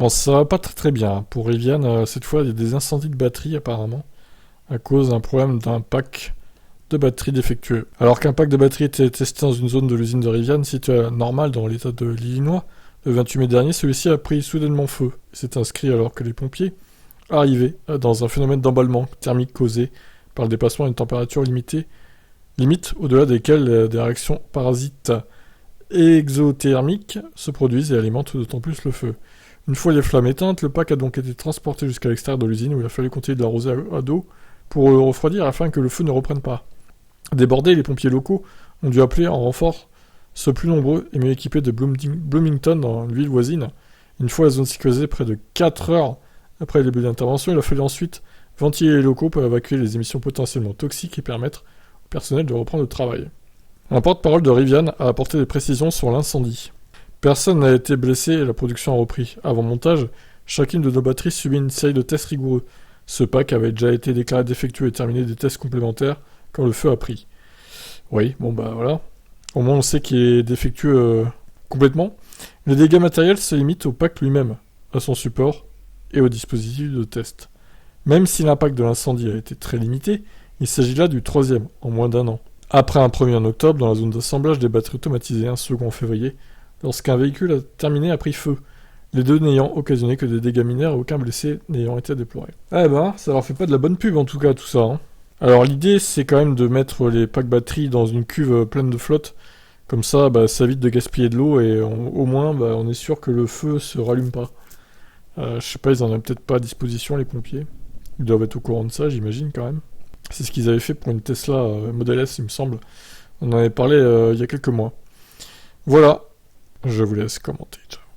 Bon, ça va pas très bien. Pour Rivian, cette fois, il y a des incendies de batterie apparemment, à cause d'un problème d'un pack de batterie défectueux. Alors qu'un pack de batterie était testé dans une zone de l'usine de Rivian située à Normal dans l'état de l'Illinois, le 28 mai dernier, celui-ci a pris soudainement feu. Il s'est inscrit alors que les pompiers arrivaient dans un phénomène d'emballement thermique causé par le dépassement d'une température limite au-delà desquelles des réactions parasites exothermiques se produisent et alimentent d'autant plus le feu. Une fois les flammes éteintes, le pack a donc été transporté jusqu'à l'extérieur de l'usine où il a fallu continuer de l'arroser à d'eau pour le refroidir afin que le feu ne reprenne pas. Débordés, les pompiers locaux ont dû appeler en renfort ceux plus nombreux et mieux équipés de Bloomington dans une ville voisine. Une fois la zone sécurisée près de 4 heures après le début de l'intervention, il a fallu ensuite ventiler les locaux pour évacuer les émissions potentiellement toxiques et permettre au personnel de reprendre le travail. Un porte-parole de Rivian a apporté des précisions sur l'incendie. Personne n'a été blessé et la production a repris. Avant montage, chacune de nos batteries subit une série de tests rigoureux. Ce pack avait déjà été déclaré défectueux et terminé des tests complémentaires quand le feu a pris. Oui, bon bah voilà. Au moins on sait qu'il est défectueux complètement. Les dégâts matériels se limitent au pack lui-même, à son support et au dispositif de test. Même si l'impact de l'incendie a été très limité, il s'agit là du troisième en moins d'un an. Après un premier en octobre dans la zone d'assemblage des batteries automatisées, un second en février, lorsqu'un véhicule terminé a pris feu, les deux n'ayant occasionné que des dégâts mineurs et aucun blessé n'ayant été déploré. Eh ben, ça leur fait pas de la bonne pub en tout cas tout ça. Hein. Alors l'idée c'est quand même de mettre les packs batteries dans une cuve pleine de flotte, comme ça ça évite de gaspiller de l'eau et au moins on est sûr que le feu se rallume pas. Je sais pas, ils en ont peut-être pas à disposition les pompiers. Ils doivent être au courant de ça, j'imagine quand même. C'est ce qu'ils avaient fait pour une Tesla Model S, il me semble. On en avait parlé il y a quelques mois. Voilà, je vous laisse commenter. Ciao.